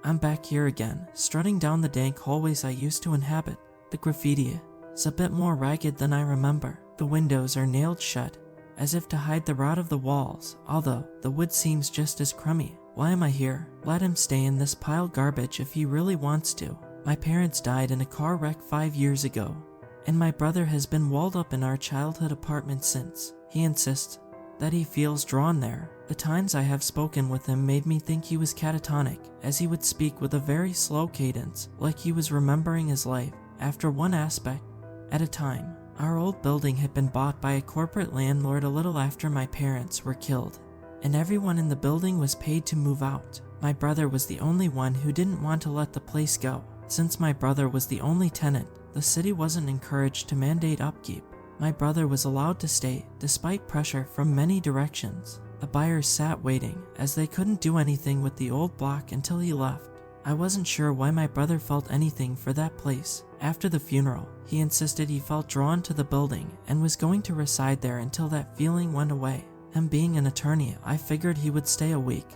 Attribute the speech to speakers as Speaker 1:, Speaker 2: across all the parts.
Speaker 1: I'm back here again, strutting down the dank hallways I used to inhabit. The graffiti is a bit more ragged than I remember. The windows are nailed shut, as if to hide the rot of the walls, although the wood seems just as crummy. Why am I here? Let him stay in this pile garbage if he really wants to. My parents died in a car wreck 5 years ago, and my brother has been walled up in our childhood apartment since. He insists that he feels drawn there. The times I have spoken with him made me think he was catatonic, as he would speak with a very slow cadence, like he was remembering his life, after one aspect at a time. Our old building had been bought by a corporate landlord a little after my parents were killed, and everyone in the building was paid to move out. My brother was the only one who didn't want to let the place go. Since my brother was the only tenant, the city wasn't encouraged to mandate upkeep. My brother was allowed to stay, despite pressure from many directions. The buyers sat waiting, as they couldn't do anything with the old block until he left. I wasn't sure why my brother felt anything for that place. After the funeral, he insisted he felt drawn to the building and was going to reside there until that feeling went away. Him being an attorney, I figured he would stay a week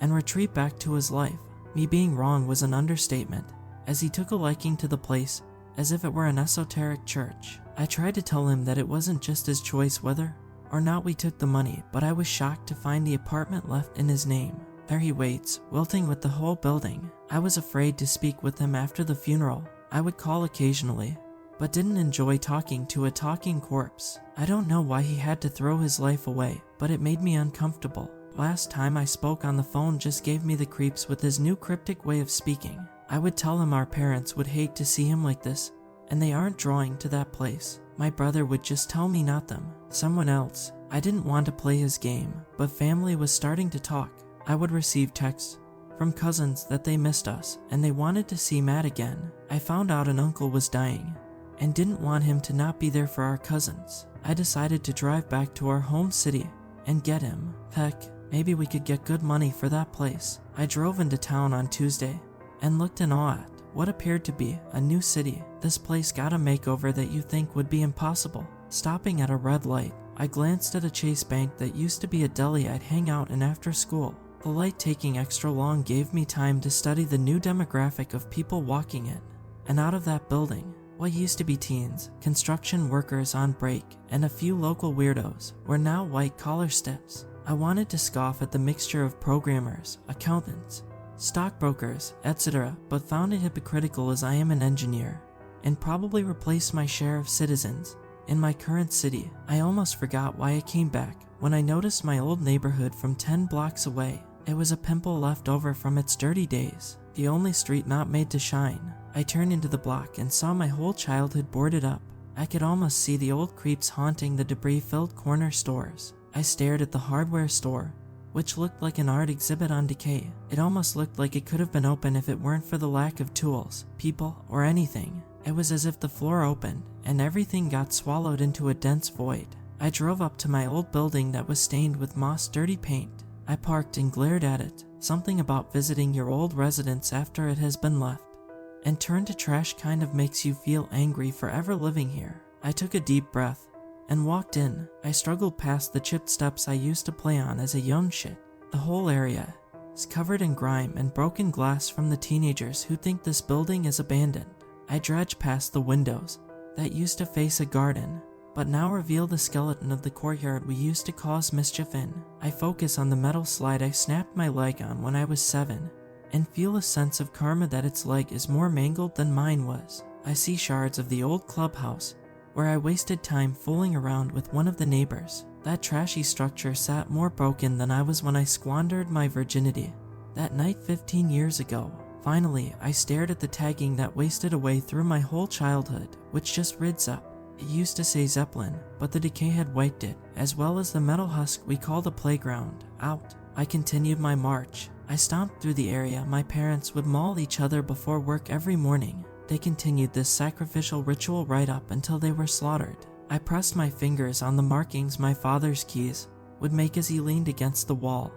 Speaker 1: and retreat back to his life. Me being wrong was an understatement, as he took a liking to the place as if it were an esoteric church. I tried to tell him that it wasn't just his choice whether or not we took the money, but I was shocked to find the apartment left in his name. There he waits, wilting with the whole building. I was afraid to speak with him after the funeral. I would call occasionally, but didn't enjoy talking to a talking corpse. I don't know why he had to throw his life away, but it made me uncomfortable. Last time I spoke on the phone just gave me the creeps with his new cryptic way of speaking. I would tell him our parents would hate to see him like this, and they aren't drawing to that place. My brother would just tell me not them, someone else. I didn't want to play his game, but family was starting to talk. I would receive texts from cousins that they missed us, and they wanted to see Matt again. I found out an uncle was dying, and didn't want him to not be there for our cousins. I decided to drive back to our home city and get him. Heck, maybe we could get good money for that place. I drove into town on Tuesday and looked in awe at what appeared to be a new city. This place got a makeover that you think would be impossible. Stopping at a red light, I glanced at a Chase Bank that used to be a deli I'd hang out in after school. The light taking extra long gave me time to study the new demographic of people walking in and out of that building. What used to be teens, construction workers on break, and a few local weirdos were now white-collar stiffs. I wanted to scoff at the mixture of programmers, accountants, stockbrokers, etc., but found it hypocritical as I am an engineer, and probably replaced my share of citizens in my current city. I almost forgot why I came back when I noticed my old neighborhood from 10 blocks away. It was a pimple left over from its dirty days, the only street not made to shine. I turned into the block and saw my whole childhood boarded up. I could almost see the old creeps haunting the debris-filled corner stores. I stared at the hardware store, which looked like an art exhibit on decay. It almost looked like it could have been open if it weren't for the lack of tools, people, or anything. It was as if the floor opened, and everything got swallowed into a dense void. I drove up to my old building that was stained with moss-dirty paint. I parked and glared at it. Something about visiting your old residence after it has been left and turned to trash kind of makes you feel angry for ever living here. I took a deep breath and walked in. I struggled past the chipped steps I used to play on as a young shit. The whole area is covered in grime and broken glass from the teenagers who think this building is abandoned. I dredged past the windows that used to face a garden, but now reveal the skeleton of the courtyard we used to cause mischief in. I focus on the metal slide I snapped my leg on when I was 7, and feel a sense of karma that its leg is more mangled than mine was. I see shards of the old clubhouse, where I wasted time fooling around with one of the neighbors. That trashy structure sat more broken than I was when I squandered my virginity that night 15 years ago. Finally, I stared at the tagging that wasted away through my whole childhood, which just rids up. It used to say Zeppelin, but the decay had wiped it, as well as the metal husk we called a playground, out. I continued my march. I stomped through the area my parents would maul each other before work every morning. They continued this sacrificial ritual right up until they were slaughtered. I pressed my fingers on the markings my father's keys would make as he leaned against the wall,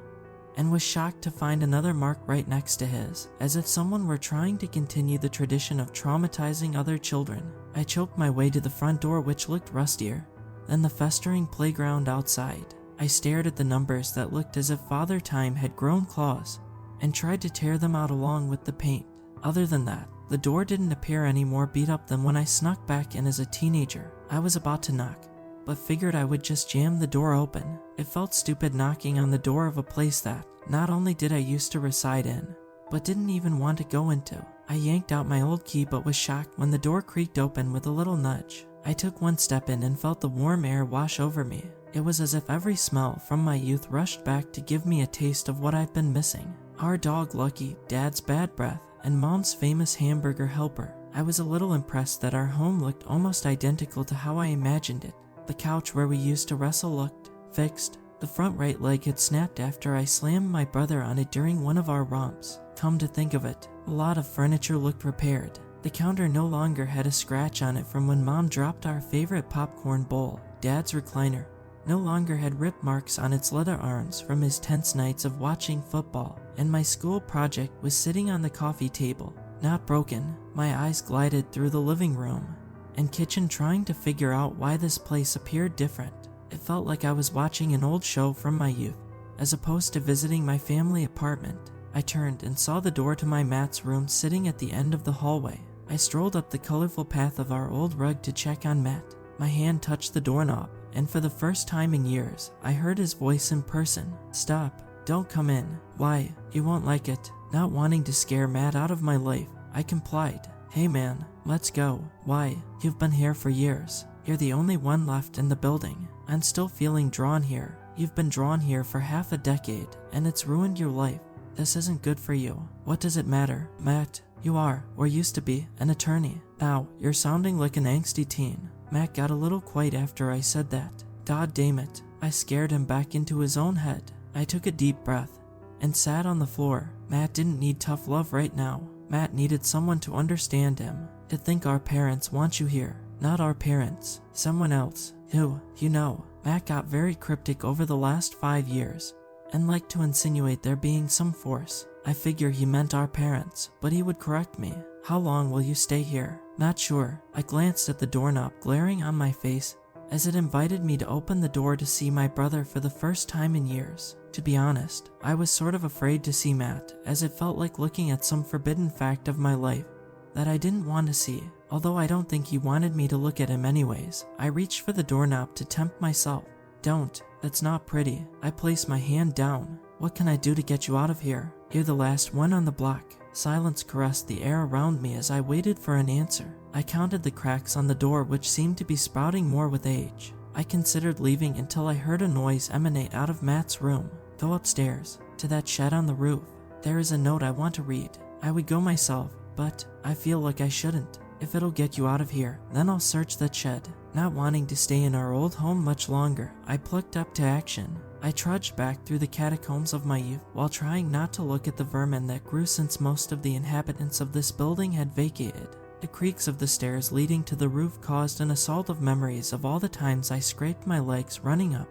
Speaker 1: and was shocked to find another mark right next to his, as if someone were trying to continue the tradition of traumatizing other children. I choked my way to the front door, which looked rustier than the festering playground outside. I stared at the numbers that looked as if Father Time had grown claws and tried to tear them out along with the paint. Other than that, the door didn't appear any more beat up than when I snuck back in as a teenager. I was about to knock, but figured I would just jam the door open. It felt stupid knocking on the door of a place that not only did I used to reside in, but didn't even want to go into. I yanked out my old key but was shocked when the door creaked open with a little nudge. I took one step in and felt the warm air wash over me. It was as if every smell from my youth rushed back to give me a taste of what I've been missing. Our dog Lucky, Dad's bad breath, and Mom's famous hamburger helper. I was a little impressed that our home looked almost identical to how I imagined it. The couch where we used to wrestle looked fixed. The front right leg had snapped after I slammed my brother on it during one of our romps. Come to think of it, a lot of furniture looked repaired. The counter no longer had a scratch on it from when Mom dropped our favorite popcorn bowl. Dad's recliner no longer had rip marks on its leather arms from his tense nights of watching football, and my school project was sitting on the coffee table, not broken. My eyes glided through the living room and kitchen trying to figure out why this place appeared different. It felt like I was watching an old show from my youth, as opposed to visiting my family apartment. I turned and saw the door to my Matt's room sitting at the end of the hallway. I strolled up the colorful path of our old rug to check on Matt. My hand touched the doorknob, and for the first time in years, I heard his voice in person. "Stop. Don't come in." "Why? You won't like it." Not wanting to scare Matt out of my life, I complied. "Hey man, let's go." "Why? You've been here for years. You're the only one left in the building. I'm still feeling drawn here. You've been drawn here for half a decade, and it's ruined your life. This isn't good for you." "What does it matter, Matt? You are, or used to be, an attorney. Now, you're sounding like an angsty teen." Matt got a little quiet after I said that. God damn it, I scared him back into his own head. I took a deep breath and sat on the floor. Matt didn't need tough love right now. Matt needed someone to understand him. To think our parents want you here. Not our parents. Someone else. Who, you know. Matt got very cryptic over the last 5 years and liked to insinuate there being some force. I figure he meant our parents, but he would correct me. "How long will you stay here?" "Not sure." I glanced at the doorknob glaring on my face as it invited me to open the door to see my brother for the first time in years. To be honest, I was sort of afraid to see Matt, as it felt like looking at some forbidden fact of my life that I didn't want to see. Although I don't think he wanted me to look at him anyways, I reached for the doorknob to tempt myself. "Don't. That's not pretty." I placed my hand down. "What can I do to get you out of here? You're the last one on the block." Silence caressed the air around me as I waited for an answer. I counted the cracks on the door, which seemed to be sprouting more with age. I considered leaving until I heard a noise emanate out of Matt's room. "Go upstairs, to that shed on the roof. There is a note I want to read." I would go myself, but I feel like I shouldn't. If it'll get you out of here, then I'll search that shed. Not wanting to stay in our old home much longer, I plucked up to action. I trudged back through the catacombs of my youth while trying not to look at the vermin that grew since most of the inhabitants of this building had vacated. The creaks of the stairs leading to the roof caused an assault of memories of all the times I scraped my legs running up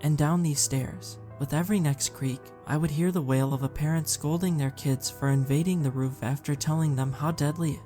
Speaker 1: and down these stairs. With every next creak, I would hear the wail of a parent scolding their kids for invading the roof after telling them how deadly it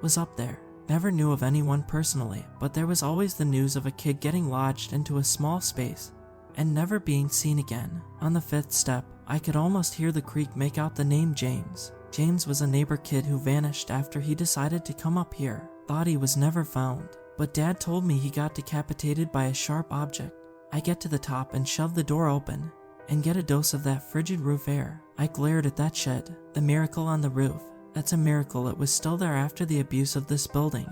Speaker 1: was up there. Never knew of anyone personally, but there was always the news of a kid getting lodged into a small space and never being seen again. On the 5th step, I could almost hear the creak make out the name James. James was a neighbor kid who vanished after he decided to come up here. Thought he was never found, but Dad told me he got decapitated by a sharp object. I get to the top and shove the door open and get a dose of that frigid roof air. I glared at that shed. The miracle on the roof. That's a miracle it was still there after the abuse of this building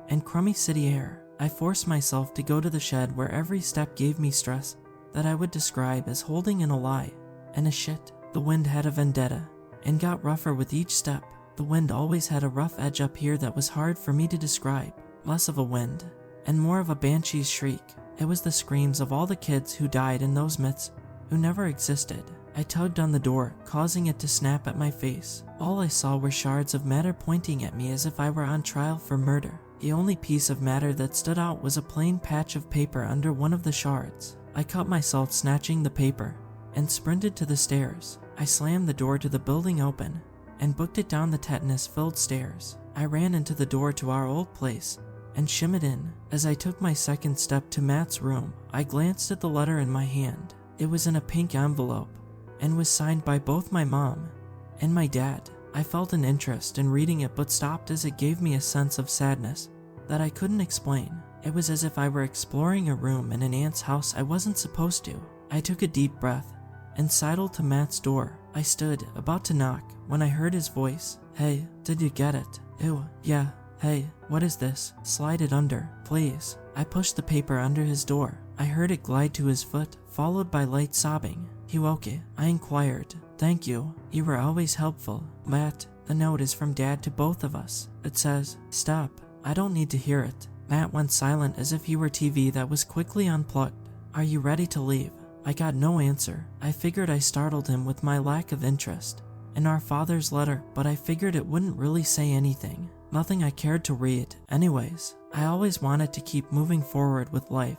Speaker 1: and crummy city air. I forced myself to go to the shed where every step gave me stress that I would describe as holding in a lie and a shit. The wind had a vendetta and got rougher with each step. The wind always had a rough edge up here that was hard for me to describe. Less of a wind and more of a banshee's shriek. It was the screams of all the kids who died in those myths who never existed. I tugged on the door, causing it to snap at my face. All I saw were shards of matter pointing at me as if I were on trial for murder. The only piece of matter that stood out was a plain patch of paper under one of the shards. I caught myself snatching the paper and sprinted to the stairs. I slammed the door to the building open and booked it down the tetanus-filled stairs. I ran into the door to our old place and shimmied in. As I took my second step to Matt's room, I glanced at the letter in my hand. It was in a pink envelope and was signed by both my mom and my dad. I felt an interest in reading it but stopped as it gave me a sense of sadness that I couldn't explain. It was as if I were exploring a room in an aunt's house I wasn't supposed to. I took a deep breath and sidled to Matt's door. I stood about to knock when I heard his voice. "Hey, did you get it?" "Ew, yeah. Hey, what is this? Slide it under, please." I pushed the paper under his door. I heard it glide to his foot, followed by light sobbing. "You okay?" I inquired. "Thank you. You were always helpful." "Matt, the note is from Dad to both of us. It says, stop. I don't need to hear it." Matt went silent as if he were TV that was quickly unplugged. "Are you ready to leave?" I got no answer. I figured I startled him with my lack of interest in our father's letter, but I figured it wouldn't really say anything. Nothing I cared to read. Anyways, I always wanted to keep moving forward with life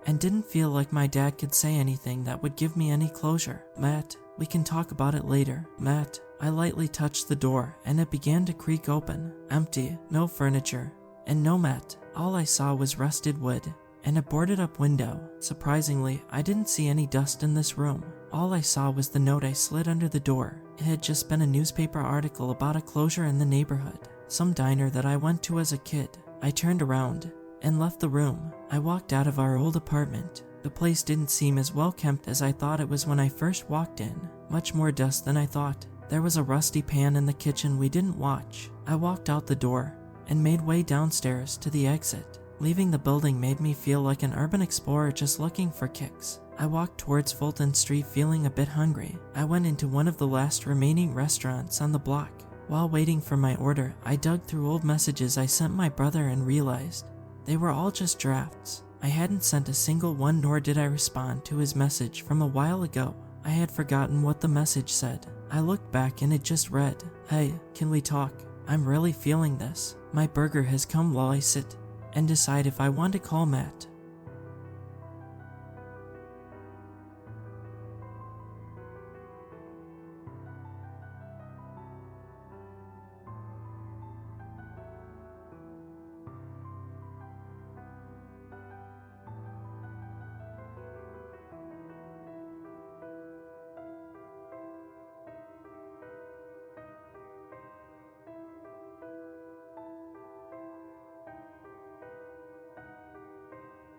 Speaker 1: and didn't feel like my dad could say anything that would give me any closure. "Matt, we can talk about it later." "Matt." I lightly touched the door and it began to creak open. Empty, no furniture, and no Matt. All I saw was rusted wood and a boarded up window. Surprisingly, I didn't see any dust in this room. All I saw was the note I slid under the door. It had just been a newspaper article about a closure in the neighborhood, some diner that I went to as a kid. I turned around and left the room. I walked out of our old apartment. The place didn't seem as well kept as I thought it was when I first walked in. Much more dust than I thought. There was a rusty pan in the kitchen we didn't watch. I walked out the door and made way downstairs to the exit. Leaving the building made me feel like an urban explorer just looking for kicks. I walked towards Fulton Street feeling a bit hungry. I went into one of the last remaining restaurants on the block. While waiting for my order, I dug through old messages I sent my brother and realized they were all just drafts. I hadn't sent a single one, nor did I respond to his message from a while ago. I had forgotten what the message said. I looked back and it just read, "Hey, can we talk? I'm really feeling this. My burger has come while I sit and decide if I want to call Matt